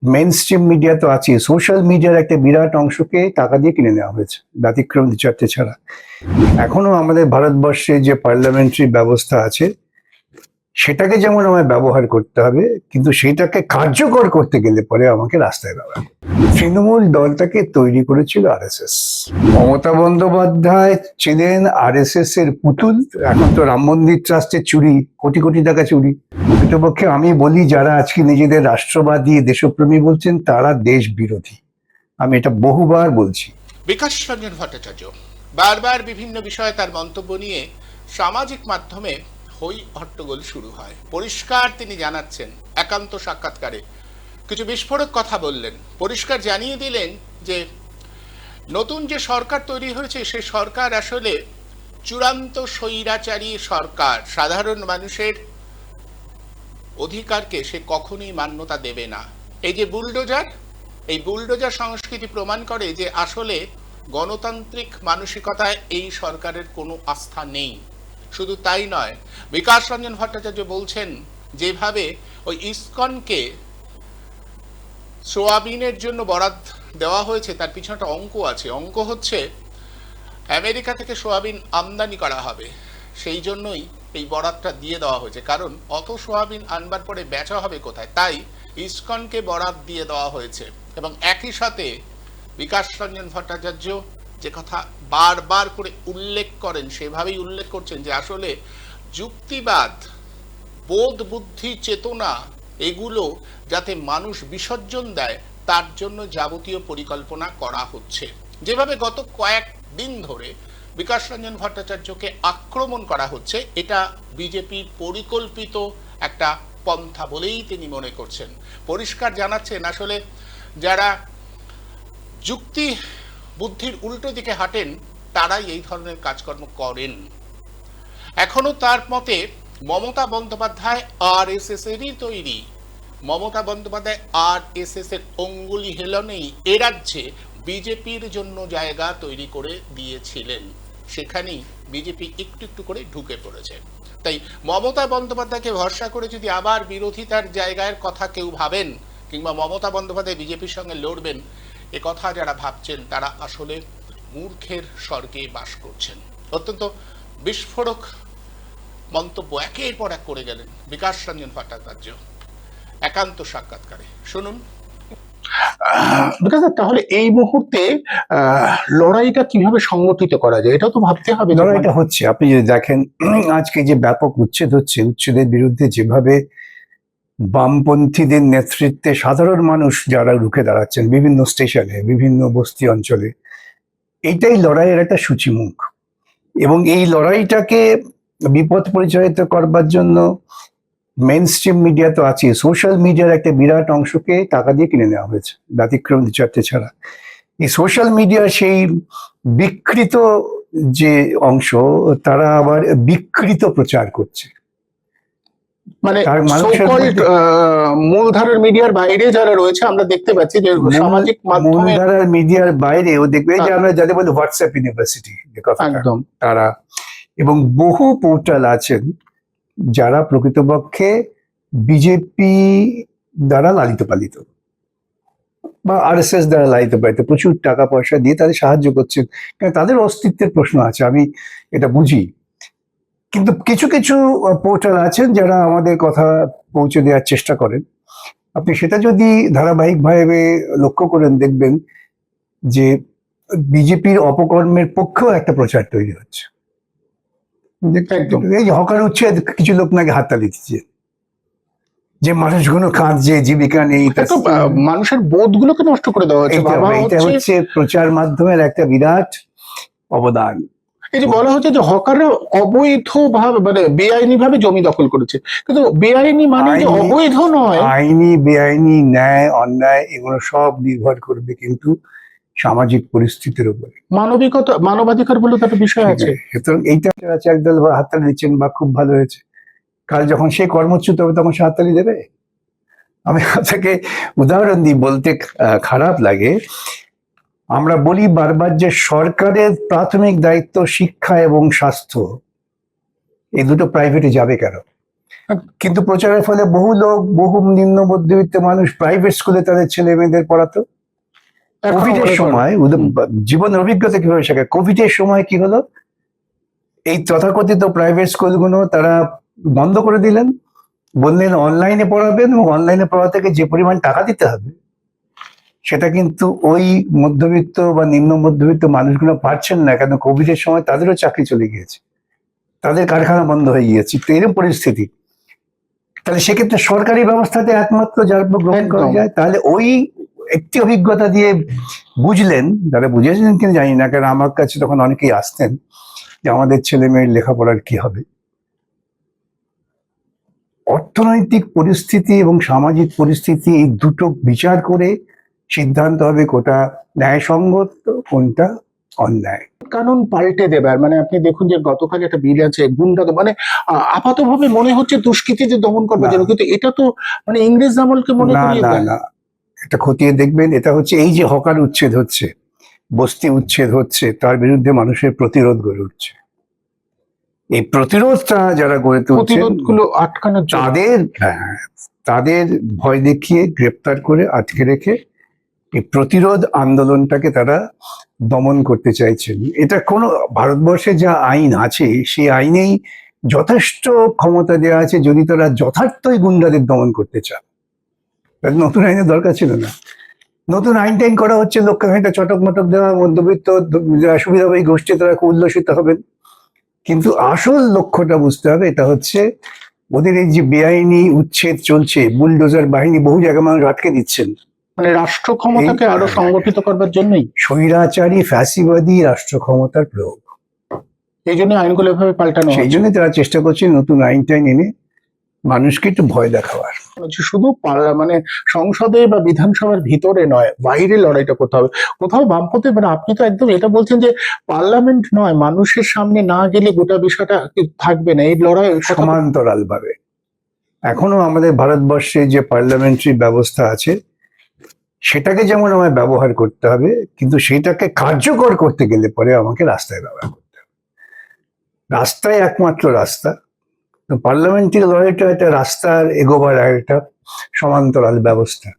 Main stream media তো আছে, social মিডিয়ার একটা বিরাট অংশকে টাকা দিয়ে কিনে নেওয়া হয়েছে, ব্যতিক্রম দু চারটে ছাড়া। এখনো আমাদের ভারতবর্ষে যে পার্লামেন্টারি ব্যবস্থা আছে সেটাকে যেমন আমায় ব্যবহার করতে হবে, কিন্তু সেটাকে কার্যকর করতে গেলে পরে আমাকে রাস্তায় ব্যবহার করতে হবে। তৃণমূল দলটাকে তৈরি করেছিল আরএসএস। মমতা বন্দ্যোপাধ্যায় ছিলেন আরএসএস এর পুতুল। এখন তো রাম মন্দির ট্রাস্টের চুরি, কোটি কোটি টাকা চুরি। প্রকৃতপক্ষে আমি বলি, যারা আজকে নিজেদের রাষ্ট্রবাদী দেশপ্রেমী বলছেন তারা দেশ বিরোধী। আমি এটা বহুবার বলছি। বিকাশ রঞ্জন ভট্টাচার্য বারবার বিভিন্ন বিষয়ে তার মন্তব্য নিয়ে সামাজিক মাধ্যমে হই হট্টগোল শুরু হয়। পরিষ্কার তিনি জানাচ্ছেন, একান্ত সাক্ষাৎকারে কিছু বিস্ফোরক কথা বললেন, পরিষ্কার জানিয়ে দিলেন যে নতুন যে সরকার তৈরি হয়েছে সেই সরকার আসলে চূড়ান্ত স্বৈরাচারী সরকার। সাধারণ মানুষের অধিকারকে সে কখনোই মান্যতা দেবে না। এই যে বুলডোজার, এই বুলডোজার সংস্কৃতি প্রমাণ করে যে আসলে গণতান্ত্রিক মানসিকতায় এই সরকারের কোনো আস্থা নেই। শুধু তাই নয়, বিকাশ রঞ্জন ভট্টাচার্য বলছেন যেভাবে ওই ইসকনকে সোয়াবিনের জন্য বরাদ্দ দেওয়া হয়েছে তার পিছনে একটা অঙ্ক আছে। অঙ্ক হচ্ছে আমেরিকা থেকে সোয়াবিন আমদানি করা হবে, সেই জন্যই এই বরাদ্দটা দিয়ে দেওয়া হয়েছে, কারণ অত সোয়াবিন আনবার পরে বেচা হবে কোথায়, তাই ইসকনকে বরাদ্দ দিয়ে দেওয়া হয়েছে। এবং একই সাথে বিকাশ রঞ্জন ভট্টাচার্য যে কথা বারবার করে উল্লেখ করেন, সেভাবেই উল্লেখ করছেন যে আসলে যুক্তিবাদ, বোধ, বুদ্ধি, চেতনা এগুলো যাতে মানুষ বিসর্জন দেয় তার জন্য যাবতীয় পরিকল্পনা করা হচ্ছে। যেভাবে গত কয়েকদিন ধরে বিকাশ রঞ্জন ভট্টাচার্যকে আক্রমণ করা হচ্ছে, এটা বিজেপির পরিকল্পিত একটা পন্থা বলেই তিনি মনে করছেন। পরিষ্কার জানাচ্ছেন আসলে যারা যুক্তি বুদ্ধির উল্টো দিকে হাঁটেন তারাই এই ধরনের কাজকর্ম করেন। এখনো তার মতে মমতা বন্দ্যোপাধ্যায় আরএসএস এরই তৈরি। মমতা বন্দ্যোপাধ্যায় আরএসএস এর অঙ্গুলি হেলনেই এ রাজ্যে বিজেপির জন্য জায়গা তৈরি করে দিয়েছিলেন, সেখানেই বিজেপি একটু একটু করে ঢুকে পড়েছে। তাই মমতা বন্দ্যোপাধ্যায়কে ভরসা করে যদি আবার বিরোধিতার জায়গার কথা কেউ ভাবেন, কিংবা মমতা বন্দ্যোপাধ্যায় বিজেপির সঙ্গে লড়বেন, এ কথা যারা ভাবছেন তারা আসলে মূর্খের স্বর্গে বাস করছেন। অত্যন্ত বিস্ফোরক মন্তব্য একের পর এক করে গেলেন বিকাশ রঞ্জন ভট্টাচার্য একান্ত সাক্ষাৎকারে। শুনুন। তাহলে এই মুহূর্তে লড়াইটা কিভাবে সংগঠিত করা যায়, এটা তো ভাবতে হবে। লড়াইটা হচ্ছে, আপনি যদি দেখেন আজকে যে ব্যাপক উচ্ছেদ হচ্ছে, উচ্ছেদের বিরুদ্ধে যেভাবে বামপন্থীদের নেতৃত্বে সাধারণ মানুষ যারা রুখে দাঁড়াচ্ছেন বিভিন্ন স্টেশনে, বিভিন্ন বস্তি অঞ্চলে, এইটাই লড়াইয়ের একটা সূচিমুখ। এবং এই লড়াইটাকে বিপদ পরিচালিত করবার জন্য মেইন স্ট্রিম মিডিয়া তো আছে, সোশ্যাল মিডিয়ার একটা বিরাট অংশকে টাকা দিয়ে কিনে নেওয়া হয়েছে, ব্যতিক্রম দু চারটে ছাড়া। এই সোশ্যাল মিডিয়া সেই বিকৃত যে অংশ, তারা আবার বিকৃত প্রচার করছে। মানে মূলধারার মিডিয়ার বাইরে যারা রয়েছে, আমরা দেখতে পাচ্ছি যে সামাজিক মাধ্যমে মূলধারার মিডিয়ার বাইরেও দেখবে যে আমরা যাদের বলি হোয়াটসঅ্যাপ ইউনিভার্সিটি, একদম তারা, এবং বহু পোর্টাল আছেন যারা প্রকৃতপক্ষে বিজেপি দ্বারা লালিত পালিত বা আরএসএস দ্বারা লালিত পালিত, প্রচুর টাকা পয়সা দিয়ে তাদের সাহায্য করছেন, কারণ তাদের অস্তিত্বের প্রশ্ন আছে, আমি এটা বুঝি। কিন্তু কিছু কিছু পোর্টাল আছেন যারা আমাদের কথা পৌঁছে দেওয়ার চেষ্টা করেন। আপনি সেটা যদি ধারাবাহিকভাবে লক্ষ্য করেন, দেখবেন যে বিজেপির অপকর্মের পক্ষেও একটা প্রচার তৈরি হচ্ছে। এই হকার উচ্ছেদ, কিছু লোক নাকি হাততালি দিচ্ছে, যে মানুষগুলো কাঁদছে, জীবিকা নেই, মানুষের বোধগুলোকে নষ্ট করে দেওয়া হচ্ছে। এটা হচ্ছে প্রচার মাধ্যমের একটা বিরাট অবদান। এই যে বলা হচ্ছে যে হকাররা অবৈধ ভাবে, মানে বেআইনি ভাবে জমি দখল করেছে, কিন্তু বেআইনি মানে যে অবৈধ নয়। আইনি, বেআইনি, ন্যায়, অন্যায়, এগুলো সব নির্ভর করবে কিন্তু সামাজিক পরিস্থিতির উপরে। মানবিকতা, মানবাধিকার বলে একটা বিষয় আছে। সুতরাং এইটা একদল হাততালি দিচ্ছেন বা খুব ভালো হয়েছে, কাল যখন সে কর্মচ্যুত হবে তখন সে হাততালি দেবে। আমি আপনাকে উদাহরণ দিই, বলতে খারাপ লাগে, আমরা বলি বারবার যে সরকারের প্রাথমিক দায়িত্ব শিক্ষা এবং স্বাস্থ্য, এই দুটো প্রাইভেটে যাবে কেন? কিন্তু প্রচারের ফলে বহু লোক, বহু নিম্ন মধ্যবিত্ত মানুষ প্রাইভেট স্কুলে তাদের ছেলে মেয়েদের পড়াতো। কোভিডের সময় জীবন অভিজ্ঞতা কিভাবে শেখে, কোভিডের সময় কি হলো, এই তথাকথিত প্রাইভেট স্কুলগুলো তারা বন্ধ করে দিলেন, বললেন অনলাইনে পড়াবেন, এবং অনলাইনে পড়া থেকে যে পরিমাণ টাকা দিতে হবে সেটা কিন্তু ওই মধ্যবিত্ত বা নিম্ন মধ্যবিত্ত মানুষগুলো পারছেন না, কেন কোভিডের সময় তাদেরও চাকরি চলে গিয়েছে, তাদের কারখানা বন্ধ হয়ে গিয়েছে। তো এরকম পরিস্থিতি, তাহলে সেক্ষেত্রে সরকারি ব্যবস্থাতে একমাত্র যার উপর গ্রহণ করা যায়, তাহলে ওই একটি অভিজ্ঞতা দিয়ে বুঝলেন, যারা বুঝেছিলেন কিনা জানি না, কারণ আমার কাছে তখন অনেকেই আসতেন যে আমাদের ছেলে মেয়ের লেখাপড়ার কি হবে। অর্থনৈতিক পরিস্থিতি এবং সামাজিক পরিস্থিতি এই দুটো বিচার করে সিদ্ধান্ত হবে কোনটা ন্যায়সঙ্গত, কোনটা অন্যায়। কানুন পাল্টে দেবার, মানে আপনি দেখুন যে গতকাল একটা বিল আছে গুন্ডা, মানে আপাতভাবে মনে হচ্ছে দুষ্কৃতীদের দমন করবার জন্য, কিন্তু এটা তো মানে ইংরেজ আমলকে মনে করিয়ে দেয়। না, এটা খতিয়ে দেখবেন, এটা হচ্ছে এই যে হকার উচ্ছেদ হচ্ছে, বস্তি উচ্ছেদ হচ্ছে, তার বিরুদ্ধে মানুষের প্রতিরোধ গড়ে উঠছে। এই প্রতিরোধটা যারা গড়ে তুলছে, প্রতিরোধগুলো আটকানোর জন্য তাদের ভয় দেখিয়ে গ্রেপ্তার করে আটকে রেখে এই প্রতিরোধ আন্দোলনটাকে তারা দমন করতে চাইছেন। এটা কোনো ভারতবর্ষে যা আইন আছে সেই আইনেই যথেষ্ট ক্ষমতা দেওয়া আছে, যদি তারা যথার্থই গুন্ডাদের দমন করতে চান। নতুন আইনের দরকার ছিল না। নতুন আইন টাইন করা হচ্ছে লক্ষ্যখানিকটা চটক মটক দেওয়া, মধ্যবিত্ত সুবিধাবাহী গোষ্ঠী তারা উল্লসিত হবেন, কিন্তু আসল লক্ষ্যটা বুঝতে হবে। এটা হচ্ছে ওদের এই যে বেআইনি উচ্ছেদ চলছে, বুলডোজার বাহিনী বহু জায়গায় মানুষ আটকে দিচ্ছেন, মানে রাষ্ট্র ক্ষমতাকে আরো সংগঠিত করবার জন্যই স্বৈরাচারী ফ্যাসিবাদী রাষ্ট্র ক্ষমতার প্রয়োগ। এই জন্য আইনগুলো এভাবে পাল্টানো, সেই জন্য তারা চেষ্টা করছে নতুন আইন টাইন এনে মানুষকে একটু ভয় দেখাবার। শুধু মানে সংসদে বা বিধানসভার ভিতরে নয়, বাইরে লড়াইটা করতে হবে। কোথাও বামপন্থী, মানে আপনি তো একদম এটা বলছেন যে পার্লামেন্ট নয়, মানুষের সামনে না গেলে গোটা বিষয়টা থাকবে না, এই লড়াই সমান্তরাল ভাবে। এখনো আমাদের ভারতবর্ষে যে পার্লামেন্টারি ব্যবস্থা আছে সেটাকে যেমন আমায় ব্যবহার করতে হবে, কিন্তু সেটাকে কার্যকর করতে গেলে পরে আমাকে রাস্তায় ব্যবহার করতে হবে। রাস্তায় একমাত্র রাস্তা। পার্লামেন্টারি লড়াইটা একটা রাস্তার এগোবার একটা সমান্তরাল ব্যবস্থা।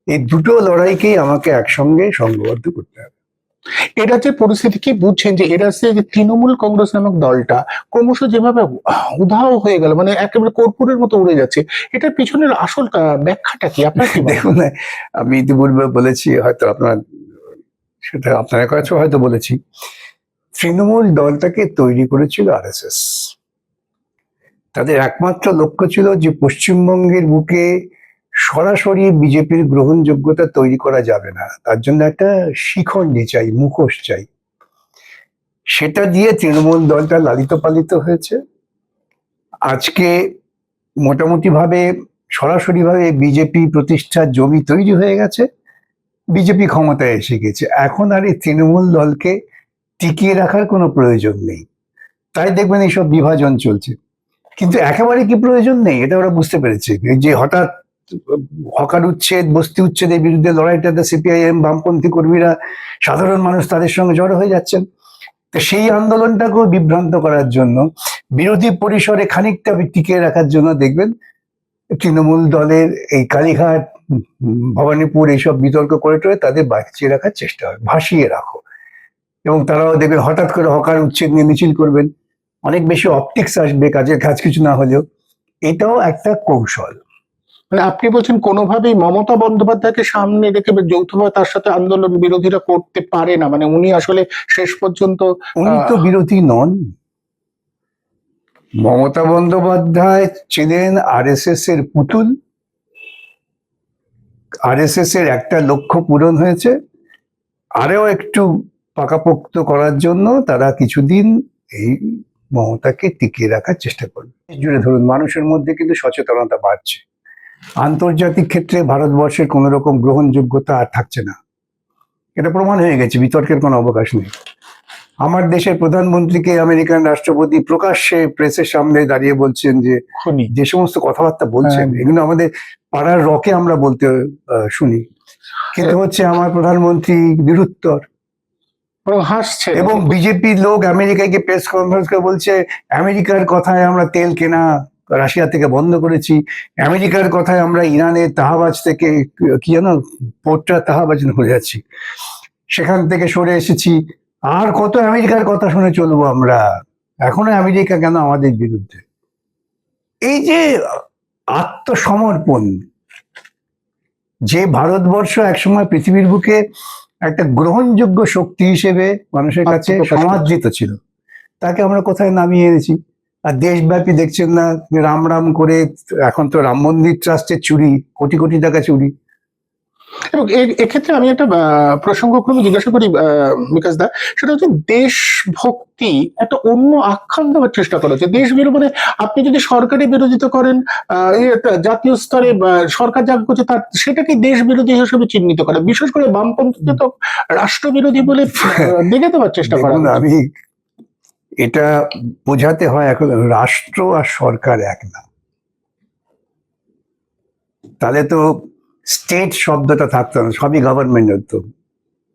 এই দুটো লড়াইকেই আমাকে একসঙ্গে সংঘবদ্ধ করতে হবে। এটা যে পরিস্থিতি কি বুঝছেন যে এরা যে তৃণমূল কংগ্রেস নামক দলটা ক্রমশ যেভাবে উধাও হয়ে গেল, মানে একেবারে কর্পূরের মতো উড়ে যাচ্ছে, এটার পিছনের আসল ব্যাখ্যাটা কি আপনার কি? দেখুন, আমি ইতিপূর্বে বলেছি, হয়তো সেটা আপনার কাছে হয়তো বলেছি, তৃণমূল দলটাকে তৈরি করেছিল আরএসএস। তাদের একমাত্র লক্ষ্য ছিল যে পশ্চিমবঙ্গের বুকে সরাসরি বিজেপির গ্রহণযোগ্যতা তৈরি করা যাবে না, তার জন্য একটা শিখণ্ডী চাই, মুখোশ চাই। সেটা দিয়ে তৃণমূল দলটা লালিত পালিত হয়েছে। আজকে মোটামুটি ভাবে সরাসরি ভাবে বিজেপি প্রতিষ্ঠার জমি তৈরি হয়ে গেছে, বিজেপি ক্ষমতায় এসে গেছে। এখন আর এই তৃণমূল দলকে টিকিয়ে রাখার কোনো প্রয়োজন নেই, তাই দেখবেন এইসব বিভাজন চলছে। কিন্তু একেবারে কি প্রয়োজন নেই এটা ওরা বুঝতে পেরেছে, যে হঠাৎ হকার উচ্ছেদ, বস্তি উচ্ছেদের বিরুদ্ধে লড়াইটাতে সিপিআইএম বামপন্থী কর্মীরা, সাধারণ মানুষ তাদের সঙ্গে জড়ো হয়ে যাচ্ছেন। তো সেই আন্দোলনটাকেও বিভ্রান্ত করার জন্য, বিরোধী পরিসরে খানিকটা টিকিয়ে রাখার জন্য দেখবেন তৃণমূল দলের এই কালীঘাট, ভবানীপুর এইসব বিতর্ক করে টরে তাদের বাঁচিয়ে রাখার চেষ্টা হয়, ভাসিয়ে রাখো। এবং তারাও দেখবেন হঠাৎ করে হকার উচ্ছেদ নিয়ে মিছিল করবেন, অনেক বেশি অপটিক্স আসবে, কাজের কাজ কিছু না হলেও। এটাও একটা কৌশল। মানে আপনি বলছেন কোনোভাবেই মমতা বন্দ্যোপাধ্যায়কে সামনে রেখে যৌথভাবে তার সাথে আন্দোলন বিরোধীরা করতে পারে না, মানে উনি আসলে শেষ পর্যন্ত, উনি তো বিরোধী নন। মমতা বন্দ্যোপাধ্যায় ছিলেন আরএসএস এর পুতুল। আরএসএস এর একটা লক্ষ্য পূরণ হয়েছে, আরও একটু পাকাপোক্ত করার জন্য তারা কিছুদিন এই মমতাকে টিকিয়ে রাখার চেষ্টা করবে। জুড়ে ধরুন মানুষের মধ্যে কিন্তু সচেতনতা বাড়ছে, আন্তর্জাতিক ক্ষেত্রে ভারতবর্ষের কোন রকম গ্রহণযোগ্যতা আর থাকছে না, এটা প্রমাণ হয়ে গেছে, বিতর্কের কোনো অবকাশ নেই। আমার দেশের প্রধানমন্ত্রীকে আমেরিকান রাষ্ট্রপতি প্রকাশ্যে প্রেসের সামনে দাঁড়িয়ে বলছেন যে সমস্ত কথাবার্তা বলছেন, এগুলো আমাদের পাড়ার রকে আমরা বলতে শুনি, কিন্তু হচ্ছে আমার প্রধানমন্ত্রী নিরুত্তর হাসছে। এবং বিজেপির লোক আমেরিকায় গিয়ে প্রেস কনফারেন্স করে বলছে আমেরিকার কথায় আমরা তেল কেনা রাশিয়া থেকে বন্ধ করেছি, আমেরিকার কথায় আমরা ইরানের তাহাবাজ থেকে কি যেন পোর্টটা তাহাবাজ ভুলে যাচ্ছি, সেখান থেকে সরে এসেছি। আর কত আমেরিকার কথা শুনে চলবো আমরা? এখনো আমেরিকা কেন আমাদের বিরুদ্ধে? এই যে আত্মসমর্পণ, যে ভারতবর্ষ একসময় পৃথিবীর বুকে একটা গ্রহণযোগ্য শক্তি হিসেবে মানুষের কাছে আত্মপ্রকাশ সমাদৃত ছিল, তাকে আমরা কোথায় নামিয়ে এনেছি? আর দেশব্যাপী দেখছেন না, রাম রাম করে এখন তো রাম মন্দির ট্রাস্টের চুরি, কোটি কোটি টাকা চুরি। এবং এক্ষেত্রে আমি একটা প্রসঙ্গক্রমে জিজ্ঞাসা করি বিকাশ দা, সেটা হচ্ছে দেশভক্তি একটা অন্য আখ্যান দেওয়ার চেষ্টা করা হচ্ছে। দেশ বিরোধী মানে আপনি যদি সরকারি বিরোধিতা করেন, জাতীয় স্তরে সরকার যা করছে তার সেটাকে দেশ বিরোধী হিসেবে চিহ্নিত করা, বিশেষ করে বামপন্থীকে তো রাষ্ট্রবিরোধী বলে দেখে দেওয়ার চেষ্টা করা দেখুন, হচ্ছে। আমি এটা বোঝাতে হয়, এখন রাষ্ট্র আর সরকার এক না, তাহলে তো স্টেট শব্দটা থাকতো না, সবই গভর্নমেন্ট হতো।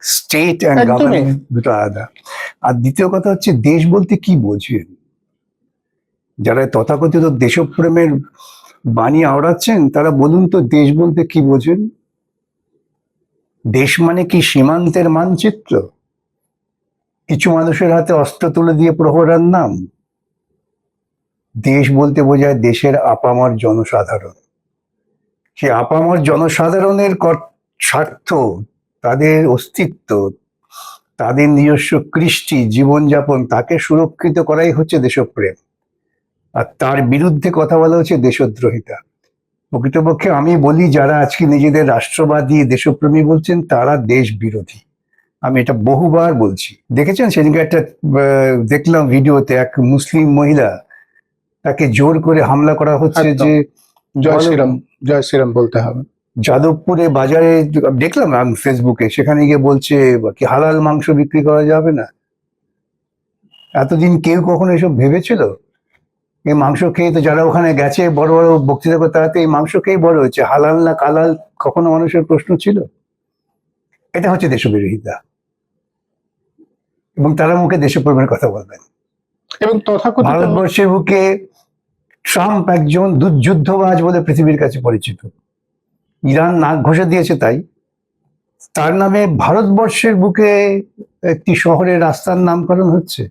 স্টেট অ্যান্ড একদমই। গভর্নমেন্ট দুটো আলাদা। আর দ্বিতীয় কথা হচ্ছে, দেশ বলতে কি বোঝেন? যারা তথাকথিত দেশপ্রেমের বাণী আওড়াচ্ছেন তারা বলুন তো, দেশ বলতে কি বোঝেন? দেশ মানে কি সীমান্তের মানচিত্র, কিছু মানুষের হাতে অস্ত্র তুলে দিয়ে প্রহরার নাম? দেশ বলতে বোঝায় দেশের আপামর জনসাধারণ। সে আপামর জনসাধারণের স্বার্থ, তাদের অস্তিত্ব, তাদের নিজস্ব কৃষ্টি, জীবনযাপন, তাকে সুরক্ষিত করাই হচ্ছে দেশপ্রেম। আর তার বিরুদ্ধে কথা বলা হচ্ছে দেশদ্রোহিতা। প্রকৃতপক্ষে আমি বলি, যারা আজকে নিজেদের রাষ্ট্রবাদী দেশপ্রেমী বলছেন তারা দেশ বিরোধী। আমি এটা বহুবার বলছি। দেখেছেন সেদিনকে একটা দেখলাম ভিডিওতে, এক মুসলিম মহিলা, তাকে জোর করে হামলা করা হচ্ছে। একদম। যে জয় শ্রীরাম, জয় শ্রীরাম বলতে হবে। যাদবপুরে বাজারে দেখলাম আমি ফেসবুকে, সেখানে গিয়ে বলছে কি হালাল মাংস বিক্রি করা যাবে না। এতদিন কেউ কখনো এসব ভেবেছিল? এই মাংস খেয়ে তো যারা ওখানে গেছে বড় বড় বক্তৃতা করতে, তারা তো এই মাংস খেয়েই বড় হয়েছে। হালাল না কালাল কখনো মানুষের প্রশ্ন ছিল? এটা হচ্ছে দেশবিরোধিতা, এবং তারা মুখে দেশপ্রেমের কথা বলবেন। এবং তথাকথিত ভারতবর্ষের বুকে ট্রাম্প একজন যুদ্ধবাজ বলে পৃথিবীর কাছে পরিচিত। ইরান নাক ঘষে দিয়েছে, তাই তার নামে ভারতবর্ষের বুকে একটি শহরের রাস্তার নামকরণ হচ্ছে।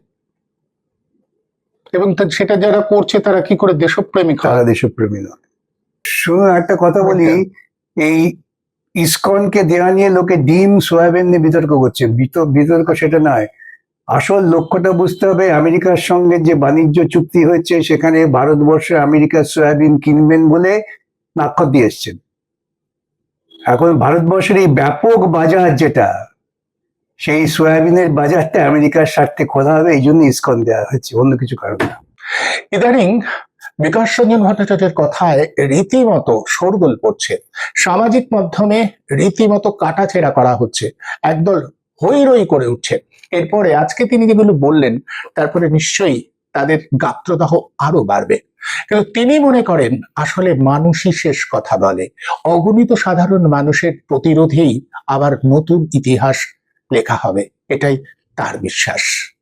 এবং সেটা যারা করছে তারা কি করে দেশপ্রেমিক হয়? তারা দেশপ্রেমী নয়। শুনুন, একটা কথা বলি, এই ইসকনকে দেওয়া নিয়ে লোকে ডিম সোয়াবিন নিয়ে বিতর্ক করছে। বিতর্ক সেটা নয়, আসল লক্ষ্যটা বুঝতে হবে। আমেরিকার সঙ্গে যে বাণিজ্য চুক্তি হয়েছে, সেখানে ভারতবর্ষে আমেরিকার সয়াবিন কিনবেন বলে নাক্ষর দিয়ে এসছেন। এখন ভারতবর্ষের এই ব্যাপক বাজার যেটা, সেই সয়াবিনের বাজারটা আমেরিকার স্বার্থে খোলা হবে, এই জন্য ইসকন দেওয়া হয়েছে, অন্য কিছু কারণ না। ইদানিং বিকাশ রঞ্জন ভট্টাচার্যের কথায় রীতিমতো শোরগোল পড়ছে, সামাজিক মাধ্যমে রীতিমতো কাটাছেঁড়া করা হচ্ছে, একদল হই রই করে উঠছে। এরপরে আজকে তিনি যেগুলো বললেন, তারপরে নিশ্চয়ই তাদের গাত্রদাহ আরো বাড়বে। কিন্তু তিনি মনে করেন আসলে মানুষই শেষ কথা বলে, অগণিত সাধারণ মানুষের প্রতিরোধেই আবার নতুন ইতিহাস লেখা হবে, এটাই তার বিশ্বাস।